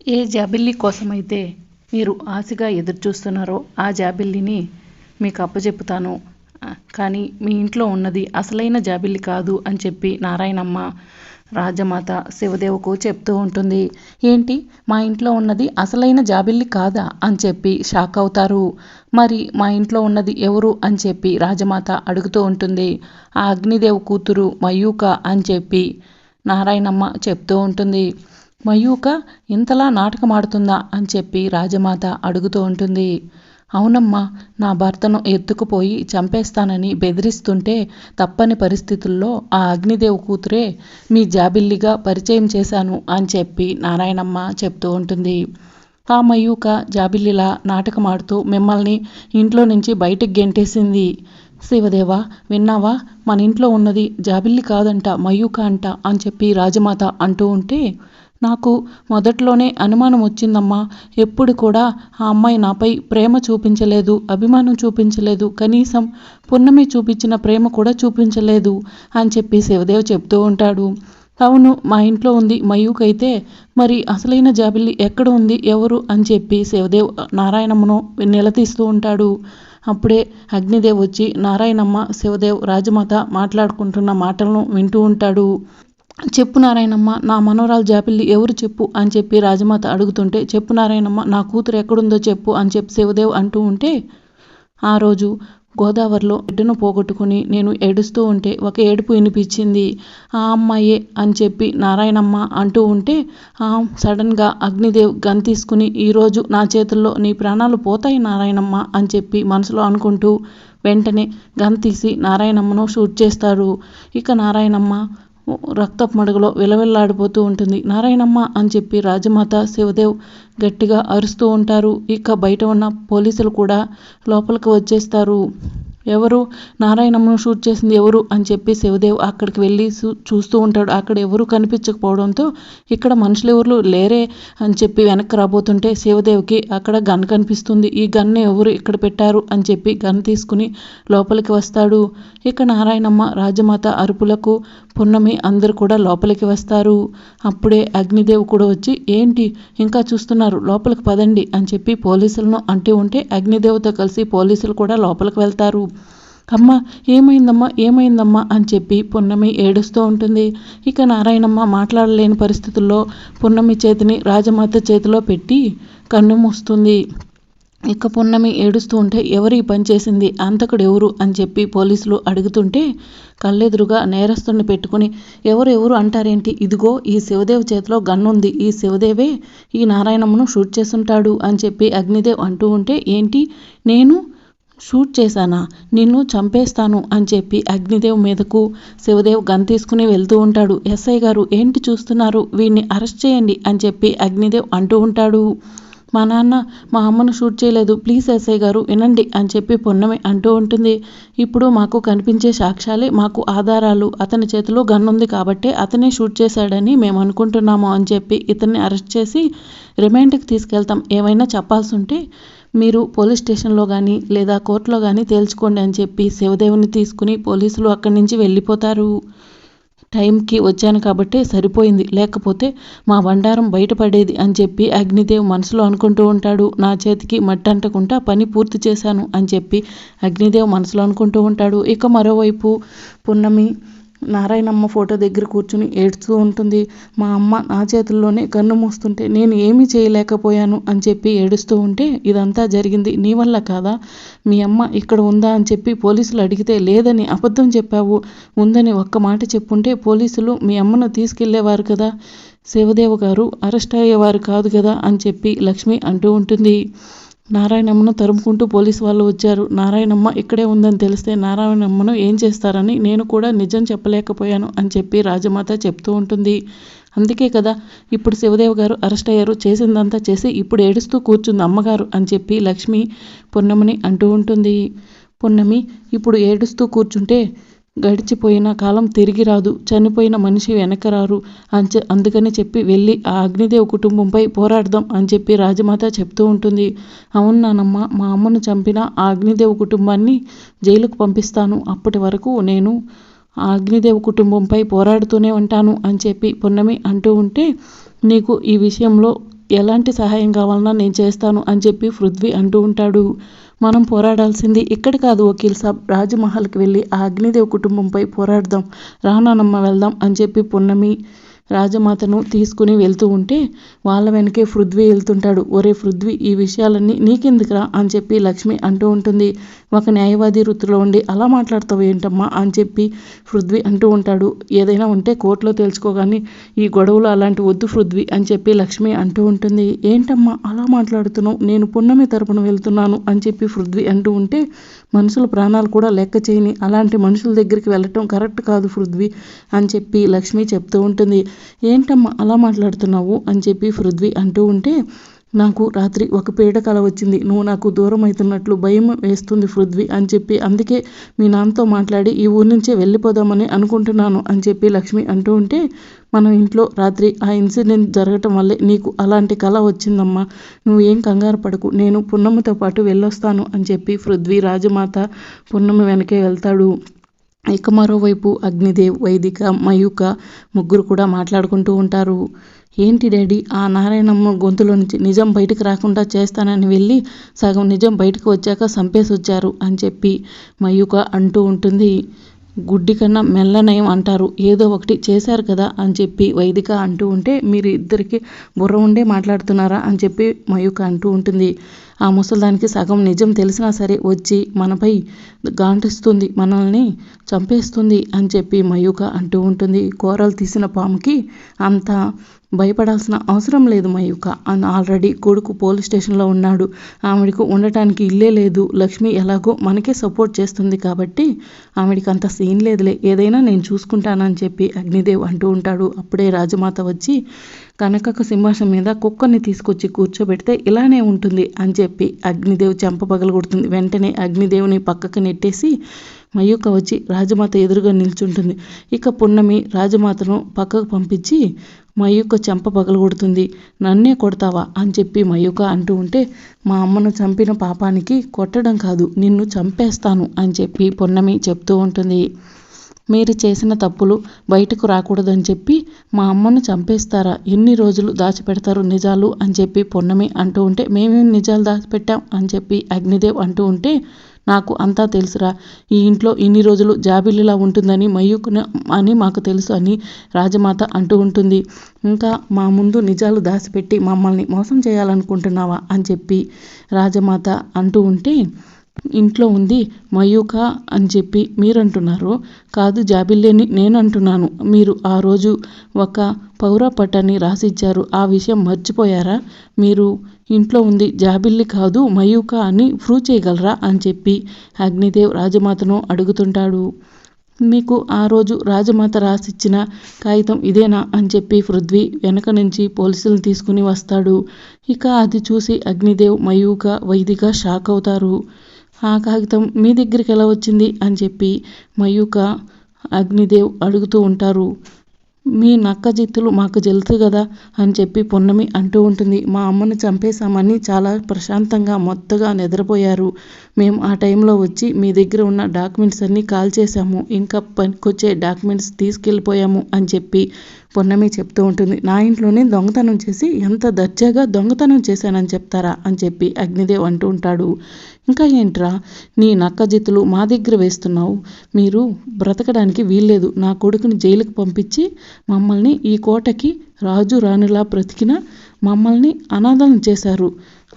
ఏ జాబిల్లి కోసమైతే మీరు ఆశగా ఎదురుచూస్తున్నారో ఆ జాబిల్లిని మీకు అప్పచెప్పుతాను. కానీ మీ ఇంట్లో ఉన్నది అసలైన జాబిల్లి కాదు అని చెప్పి నారాయణమ్మ రాజమాత శివదేవకు చెప్తూ ఉంటుంది. ఏంటి, మా ఇంట్లో ఉన్నది అసలైన జాబిల్లి కాదా అని చెప్పి షాక్ అవుతారు. మరి మా ఇంట్లో ఉన్నది ఎవరు అని చెప్పి రాజమాత అడుగుతూ ఉంటుంది. ఆ అగ్నిదేవ్ కూతురు మయూక అని చెప్పి నారాయణమ్మ చెప్తూ ఉంటుంది. మయూక ఇంతలా నాటకం ఆడుతుందా అని చెప్పి రాజమాత అడుగుతూ ఉంటుంది. అవునమ్మా, నా భర్తను ఎత్తుకుపోయి చంపేస్తానని బెదిరిస్తుంటే తప్పని పరిస్థితుల్లో ఆ అగ్నిదేవ్ కూతురే మీ జాబిల్లిగా పరిచయం చేశాను అని చెప్పి నారాయణమ్మ చెప్తూ ఉంటుంది. ఆ మయూక జాబిల్లిలా నాటకమాడుతూ మిమ్మల్ని ఇంట్లో నుంచి బయటికి గెంటేసింది. శివదేవ, విన్నావా? మన ఇంట్లో ఉన్నది జాబిల్లి కాదంట, మయూక అంట అని చెప్పి రాజమాత అంటూ ఉంటే నాకు మొదట్లోనే అనుమానం వచ్చిందమ్మా. ఎప్పుడు కూడా ఆ అమ్మాయి నాపై ప్రేమ చూపించలేదు, అభిమానం చూపించలేదు, కనీసం పున్నమి చూపించిన ప్రేమ కూడా చూపించలేదు అని చెప్పి శివదేవ్ చెప్తూ ఉంటాడు. అవును, మా ఇంట్లో ఉంది మయూక్ అయితే మరి అసలైన జాబిల్లి ఎక్కడ ఉంది, ఎవరు అని చెప్పి శివదేవ్ నారాయణమ్మను నిలదీస్తూ ఉంటాడు. అప్పుడే అగ్నిదేవ్ వచ్చి నారాయణమ్మ, శివదేవ్, రాజమాత మాట్లాడుకుంటున్న మాటలను వింటూ ఉంటాడు. చెప్పు నారాయణమ్మ, నా మనవరాలు జాబిల్లి ఎవరు చెప్పు అని చెప్పి రాజమాత అడుగుతుంటే, చెప్పు నారాయణమ్మ, నా కూతురు ఎక్కడుందో చెప్పు అని చెప్పి శివదేవ్ అంటూ ఉంటే, ఆ రోజు గోదావరిలో బిడ్డను పోగొట్టుకుని నేను ఏడుస్తూ ఉంటే ఒక ఏడుపు వినిపించింది. ఆ అమ్మాయే అని చెప్పి నారాయణమ్మ అంటూ ఉంటే సడన్గా అగ్నిదేవ్ గన్ తీసుకుని ఈరోజు నా చేతుల్లో నీ ప్రాణాలు పోతాయి నారాయణమ్మ అని చెప్పి మనసులో అనుకుంటూ వెంటనే గన్ తీసి నారాయణమ్మను షూట్ చేస్తారు. ఇక నారాయణమ్మ రక్తపు మడుగులో విలవిల్లాడిపోతూ ఉంటుంది. నారాయణమ్మ అని చెప్పి రాజమాత, శివదేవ్ గట్టిగా అరుస్తూ ఉంటారు. ఇక బయట ఉన్న పోలీసులు కూడా లోపలికి వచ్చేస్తారు. ఎవరు, నారాయణమ్మను షూట్ చేసింది ఎవరు అని చెప్పి శివదేవ్ అక్కడికి వెళ్ళి చూస్తూ ఉంటాడు. అక్కడ ఎవరు కనిపించకపోవడంతో ఇక్కడ మనుషులు ఎవరు లేరే అని చెప్పి వెనక్కి రాబోతుంటే శివదేవ్కి అక్కడ గన్ కనిపిస్తుంది. ఈ గన్ను ఎవరు ఇక్కడ పెట్టారు అని చెప్పి గన్ తీసుకుని లోపలికి వస్తాడు. ఇక నారాయణమ్మ, రాజమాత అరుపులకు పున్నమి అందరూ కూడా లోపలికి వస్తారు. అప్పుడే అగ్నిదేవ్ కూడా వచ్చి, ఏంటి ఇంకా చూస్తున్నారు, లోపలికి పదండి అని చెప్పి పోలీసులను అంటూ ఉంటే అగ్నిదేవ్తో కలిసి పోలీసులు కూడా లోపలికి వెళ్తారు. అమ్మ, ఏమైందమ్మా, ఏమైందమ్మా అని చెప్పి పున్నమి ఏడుస్తూ ఉంటుంది. ఇక నారాయణమ్మ మాట్లాడలేని పరిస్థితుల్లో పున్నమి చేతిని రాజమాత చేతిలో పెట్టి కన్ను మూస్తుంది. ఇక పున్నమి ఏడుస్తూ ఉంటే ఎవరు ఈ పని చేసింది, అంతకుడు ఎవరు అని చెప్పి పోలీసులు అడుగుతుంటే కళ్ళెదురుగా నేరస్తుని పెట్టుకుని ఎవరు అంటారేంటి, ఇదిగో ఈ శివదేవ్ చేతిలో గన్నుంది, ఈ శివదేవే ఈ నారాయణమ్మను షూట్ చేసుంటాడు అని చెప్పి అగ్నిదేవ్ అంటూ ఉంటే, ఏంటి, నేను షూట్ చేశానా, నిన్ను చంపేస్తాను అని చెప్పి అగ్నిదేవ్ మీదకు శివదేవ్ గన్ తీసుకుని వెళ్తూ ఉంటాడు. ఎస్ఐ గారు, ఏంటి చూస్తున్నారు, వీడిని అరెస్ట్ చేయండి అని చెప్పి అగ్నిదేవ్ అంటూ ఉంటాడు. మా నాన్న మా అమ్మను షూట్ చేయలేదు, ప్లీజ్ ఎస్ఐ గారు వినండి అని చెప్పి పున్నమి అంటూ ఉంటుంది. ఇప్పుడు మాకు కనిపించే సాక్ష్యాలే మాకు ఆధారాలు, అతని చేతిలో గన్ ఉంది కాబట్టి అతనే షూట్ చేశాడని మేము అనుకుంటున్నాము అని చెప్పి ఇతన్ని అరెస్ట్ చేసి రిమాండ్కి తీసుకెళ్తాం. ఏమైనా చెప్పాల్సి ఉంటే మీరు పోలీస్ స్టేషన్లో కానీ లేదా కోర్టులో కానీ తేల్చుకోండి అని చెప్పి శివదేవుని తీసుకుని పోలీసులు అక్కడి నుంచి వెళ్ళిపోతారు. టైంకి వచ్చాను కాబట్టి సరిపోయింది, లేకపోతే మా బండారం బయటపడేది అని చెప్పి అగ్నిదేవ్ మనసులో అనుకుంటూ ఉంటాడు. నా చేతికి మట్టి అంటకుండా పని పూర్తి చేశాను అని చెప్పి అగ్నిదేవ్ మనసులో అనుకుంటూ ఉంటాడు. ఇక మరోవైపు పున్నమి నారాయణమ్మ ఫోటో దగ్గర కూర్చుని ఏడుస్తూ ఉంటుంది. మా అమ్మ నా చేతుల్లోనే కన్ను మూస్తుంటే నేను ఏమీ చేయలేకపోయాను అని చెప్పి ఏడుస్తూ ఉంటే, ఇదంతా జరిగింది నీ వల్ల కాదా, మీ అమ్మ ఇక్కడ ఉందా అని చెప్పి పోలీసులు అడిగితే లేదని అబద్ధం చెప్పావు, ఉందని ఒక్క మాట చెప్పుంటే పోలీసులు మీ అమ్మను తీసుకెళ్లేవారు కదా, శివదేవ్ గారు అరెస్ట్ అయ్యేవారు కాదు కదా అని చెప్పి లక్ష్మి అంటూ ఉంటుంది. నారాయణమ్మను తరుముకుంటూ పోలీసు వాళ్ళు వచ్చారు. నారాయణమ్మ ఇక్కడే ఉందని తెలిస్తే నారాయణమ్మను ఏం చేస్తారని నేను కూడా నిజం చెప్పలేకపోయాను అని చెప్పి రాజమాత చెప్తూ ఉంటుంది. అందుకే కదా ఇప్పుడు శివదేవ్ గారు అరెస్ట్ అయ్యారు, చేసిందంతా చేసి ఇప్పుడు ఏడుస్తూ కూర్చుంది అమ్మగారు అని చెప్పి లక్ష్మి పున్నమిని అంటూ ఉంటుంది. పున్నమి ఇప్పుడు ఏడుస్తూ కూర్చుంటే గడిచిపోయిన కాలం తిరిగి రాదు, చనిపోయిన మనిషి వెనకరారు అందుకని చెప్పి వెళ్ళి ఆ అగ్నిదేవ్ కుటుంబంపై పోరాడదాం అని చెప్పి రాజమాత చెప్తూ ఉంటుంది. అవును నానమ్మ, మా అమ్మను చంపిన ఆ అగ్నిదేవ్ కుటుంబాన్ని జైలుకు పంపిస్తాను, అప్పటి వరకు నేను ఆ అగ్నిదేవ్ కుటుంబంపై పోరాడుతూనే ఉంటాను అని చెప్పి పున్నమి అంటూ ఉంటే, నీకు ఈ విషయంలో ఎలాంటి సహాయం కావాలన్నా నేను చేస్తాను అని చెప్పి పృథ్వీ అంటూ ఉంటాడు. మనం పోరాడాల్సింది ఇక్కడ కాదు వకీల్ సాబ్, రాజమహల్కి వెళ్ళి ఆ అగ్నిదేవ్ కుటుంబంపై పోరాడదాం, రానానమ్మ వెళ్దాం అని చెప్పి పున్నమి రాజమాతను తీసుకుని వెళ్తూ ఉంటే వాళ్ళ వెనకే పృథ్వీ వెళ్తుంటాడు. ఒరే పృథ్వీ, ఈ విషయాలన్నీ నీకెందుకురా అని చెప్పి లక్ష్మి అంటూ ఉంటుంది. ఒక న్యాయవాది వృత్తిలో ఉండి అలా మాట్లాడతావు ఏంటమ్మా అని చెప్పి పృథ్వీ అంటూ ఉంటాడు. ఏదైనా ఉంటే కోర్టులో తెలుసుకోగాని ఈ గొడవలు అలాంటి వద్దు పృథ్వీ అని చెప్పి లక్ష్మి అంటూ ఉంటుంది. ఏంటమ్మా అలా మాట్లాడుతున్నావు, నేను పున్నమి తరపున వెళ్తున్నాను అని చెప్పి పృథ్వీ అంటూ ఉంటే మనుషుల ప్రాణాలు కూడా లెక్క చేయని అలాంటి మనుషుల దగ్గరికి వెళ్ళటం కరెక్ట్ కాదు పృథ్వీ అని చెప్పి లక్ష్మి చెప్తూ ఉంటుంది. ఏంటమ్మా అలా మాట్లాడుతున్నావు అని చెప్పి పృథ్వీ అంటూ ఉంటే నాకు రాత్రి ఒక పీడకల వచ్చింది, నువ్వు నాకు దూరం అవుతున్నట్లు భయం వేస్తుంది పృథ్వీ అని చెప్పి, అందుకే మీ నాన్నతో మాట్లాడి ఈ ఊరి నుంచే వెళ్ళిపోదామని అనుకుంటున్నాను అని చెప్పి లక్ష్మి అంటూ ఉంటే, మన ఇంట్లో రాత్రి ఆ ఇన్సిడెంట్ జరగటం వల్లే నీకు అలాంటి కళ వచ్చిందమ్మా, నువ్వు ఏం కంగారు పడకు, నేను పున్నమ్మతో పాటు వెళ్ళొస్తాను అని చెప్పి పృథ్వీ రాజమాత పున్నమి వెనకే వెళ్తాడు. ఇక మరోవైపు అగ్నిదేవ్, వైదిక, మయూక ముగ్గురు కూడా మాట్లాడుకుంటూ ఉంటారు. ఏంటి డాడీ, ఆ నారాయణమ్మ గొంతులో నుంచి నిజం బయటకు రాకుండా చేస్తానని వెళ్ళి సగం నిజం బయటకు వచ్చాక చంపేసి వచ్చారు అని చెప్పి మయూక అంటూ ఉంటుంది. గుడ్డి కన్నా మెల్లనయం అంటారు, ఏదో ఒకటి చేశారు కదా అని చెప్పి వైదిక అంటూ ఉంటే, మీరు ఇద్దరికి బుర్ర ఉండే మాట్లాడుతున్నారా అని చెప్పి మయూక అంటూ ఉంటుంది. ఆ ముసలిదానికి సగం నిజం తెలిసినా సరే వచ్చి మనపై గాంటిస్తుంది, మనల్ని చంపేస్తుంది అని చెప్పి మయూక అంటూ ఉంటుంది. కూరలు తీసిన పాముకి అంత భయపడాల్సిన అవసరం లేదు మయూక, ఆల్రెడీ కొడుకు పోలీస్ స్టేషన్లో ఉన్నాడు, ఆవిడకు ఉండటానికి ఇల్లే లేదు, లక్ష్మి ఎలాగో మనకే సపోర్ట్ చేస్తుంది కాబట్టి ఆవిడికి అంత సీన్ లేదులే, ఏదైనా నేను చూసుకుంటానని చెప్పి అగ్నిదేవ్ అంటూ ఉంటాడు. అప్పుడే రాజమాత వచ్చి కనకక సింహాసనం మీద కుక్కర్ని తీసుకొచ్చి కూర్చోబెడితే ఇలానే ఉంటుంది అని చెప్పి అగ్నిదేవ్ చెంప పగలగొడుతుంది. వెంటనే అగ్నిదేవ్ని పక్కకు నెట్టేసి మయూక వచ్చి రాజమాత ఎదురుగా నిల్చుంటుంది. ఇక పున్నమి రాజమాతను పక్కకు పంపించి మయూక చెంప పగలగొడుతుంది. నన్నే కొడతావా అని చెప్పి మయూక అంటూ ఉంటే, మా అమ్మను చంపిన పాపానికి కొట్టడం కాదు, నిన్ను చంపేస్తాను అని చెప్పి పున్నమి చెప్తూ ఉంటుంది. మీరు చేసిన తప్పులు బయటకు రాకూడదని చెప్పి మా అమ్మను చంపేస్తారా, ఎన్ని రోజులు దాచిపెడతారు నిజాలు అని చెప్పి పున్నమి అంటూ ఉంటే, మేమేం నిజాలు దాచిపెట్టాం అని చెప్పి అగ్నిదేవ్ అంటూ ఉంటే, నాకు అంతా తెలుసురా, ఈ ఇంట్లో ఇన్ని రోజులు జాబిల్లిలా ఉంటుందని మయూకున అని మాకు తెలుసు అని రాజమాత అంటూ ఉంటుంది. ఇంకా మా ముందు నిజాలు దాచిపెట్టి మమ్మల్ని మోసం చేయాలనుకుంటున్నావా అని చెప్పి రాజమాత అంటూ ఉంటే, ఇంట్లో ఉంది మయూక అని చెప్పి మీరంటున్నారు, కాదు జాబిల్లేని నేను అంటున్నాను. మీరు ఆ రోజు ఒక పౌర పట్టాన్ని రాసిచ్చారు, ఆ విషయం మర్చిపోయారా? మీరు ఇంట్లో ఉంది జాబిల్లి కాదు మయూక అని ప్రూవ్ చేయగలరా అని చెప్పి అగ్నిదేవ్ రాజమాతను అడుగుతుంటాడు. మీకు ఆ రోజు రాజమాత రాసిచ్చిన కాగితం ఇదేనా అని చెప్పి పృథ్వీ వెనక నుంచి పోలీసులను తీసుకుని వస్తాడు. ఇక అది చూసి అగ్నిదేవ్, మయూక, వైదిక షాక్ అవుతారు. ఆ కాగితం మీ దగ్గరికి ఎలా వచ్చింది అని చెప్పి మయూక, అగ్నిదేవ్ అడుగుతూ ఉంటారు. మీ నక్క జిత్తులు మాకు తెలుసు కదా అని చెప్పి పున్నమి అంటూ ఉంటుంది. మా అమ్మను చంపేశామని చాలా ప్రశాంతంగా మొత్తగా నిద్రపోయారు. మేము ఆ టైంలో వచ్చి మీ దగ్గర ఉన్న డాక్యుమెంట్స్ అన్నీ కాల్ చేశాము, ఇంకా పనికొచ్చే డాక్యుమెంట్స్ తీసుకెళ్ళిపోయాము అని చెప్పి పున్నమి చెప్తూ ఉంటుంది. నా ఇంట్లోనే దొంగతనం చేసి ఎంత దర్జాగా దొంగతనం చేశానని చెప్తారా అని చెప్పి అగ్నిదేవ్ అంటూ ఉంటాడు. ఇంకా ఏంట్రా నీ నక్క జిత్తులు మా దగ్గర వేస్తున్నావు, మీరు బ్రతకడానికి వీల్లేదు, నా కొడుకుని జైలుకు పంపించి మమ్మల్ని ఈ కోటకి రాజు రాణిలా బ్రతికిన మమ్మల్ని అనాథలను చేశారు,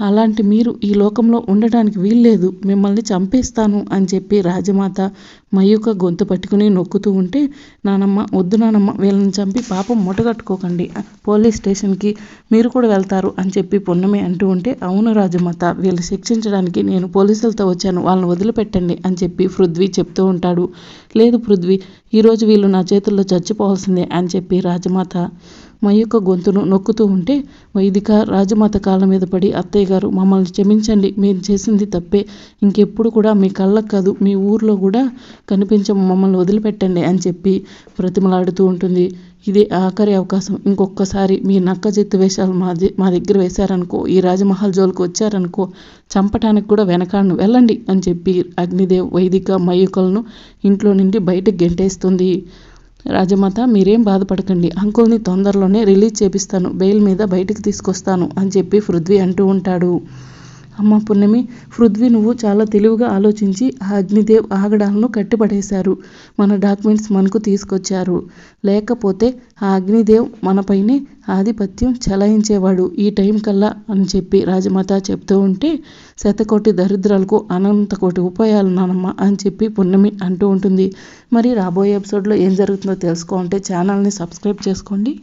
అలాంటి మీరు ఈ లోకంలో ఉండడానికి వీల్లేదు, మిమ్మల్ని చంపేస్తాను అని చెప్పి రాజమాత మయూక గొంతు పట్టుకుని నొక్కుతూ ఉంటే, నానమ్మ వద్దు నానమ్మ, వీళ్ళని చంపి పాపం మూటగట్టుకోకండి, పోలీస్ స్టేషన్కి మీరు కూడా వెళ్తారు అని చెప్పి పున్నమి అంటూ ఉంటే, అవును రాజమాత, వీళ్ళు శిక్షించడానికి నేను పోలీసులతో వచ్చాను, వాళ్ళని వదిలిపెట్టండి అని చెప్పి పృథ్వీ చెప్తూ ఉంటాడు. లేదు పృథ్వీ, ఈరోజు వీళ్ళు నా చేతుల్లో చచ్చిపోవాల్సిందే అని చెప్పి రాజమాత మయూక గొంతును నొక్కుతూ ఉంటే, వైదిక రాజమాత కాళ్ళ మీద పడి, అత్తయ్య గారు మమ్మల్ని క్షమించండి, మేము చేసింది తప్పే, ఇంకెప్పుడు కూడా మీ కళ్ళకు కాదు మీ ఊర్లో కూడా కనిపించము, మమ్మల్ని వదిలిపెట్టండి అని చెప్పి ప్రతిమలాడుతూ ఉంటుంది. ఇదే ఆఖరి అవకాశం, ఇంకొకసారి మీ నక్క చెత్త వేషాలు మా దగ్గర వేశారనుకో, ఈ రాజమహల్ జోలికి వచ్చారనుకో, చంపటానికి కూడా వెనకాడను, వెళ్ళండి అని చెప్పి అగ్నిదేవ్, వైదిక, మయూకలను ఇంట్లో నుండి బయటకు గెంటేస్తుంది. రాజమాత మీరేం బాధపడకండి, అంకుల్ని తొందరలోనే రిలీజ్ చేపిస్తాను, బెయిల్ మీద బయటికి తీసుకొస్తాను అని చెప్పి పృథ్వీ అంటూ ఉంటాడు. అమ్మ పున్నమి, పృథ్వీ నువ్వు చాలా తెలివిగా ఆలోచించి ఆ అగ్నిదేవ్ ఆగడాలను కట్టిపడేశారు. మన డాక్యుమెంట్స్ మనకు తీసుకొచ్చారు. లేకపోతే ఆ అగ్నిదేవ్ మనపైనే ఆధిపత్యం చెలాయించేవాడు ఈ టైం కల్లా అని చెప్పి రాజమాత చెప్తూ ఉంటే, శతకోటి దరిద్రాలకు అనంతకోటి ఉపాయాలు నానమ్మ అని చెప్పి పున్నమి అంటూ ఉంటుంది. మరి రాబోయే ఎపిసోడ్లో ఏం జరుగుతుందో తెలుసుకోవాలంటే ఛానల్ని సబ్స్క్రైబ్ చేసుకోండి.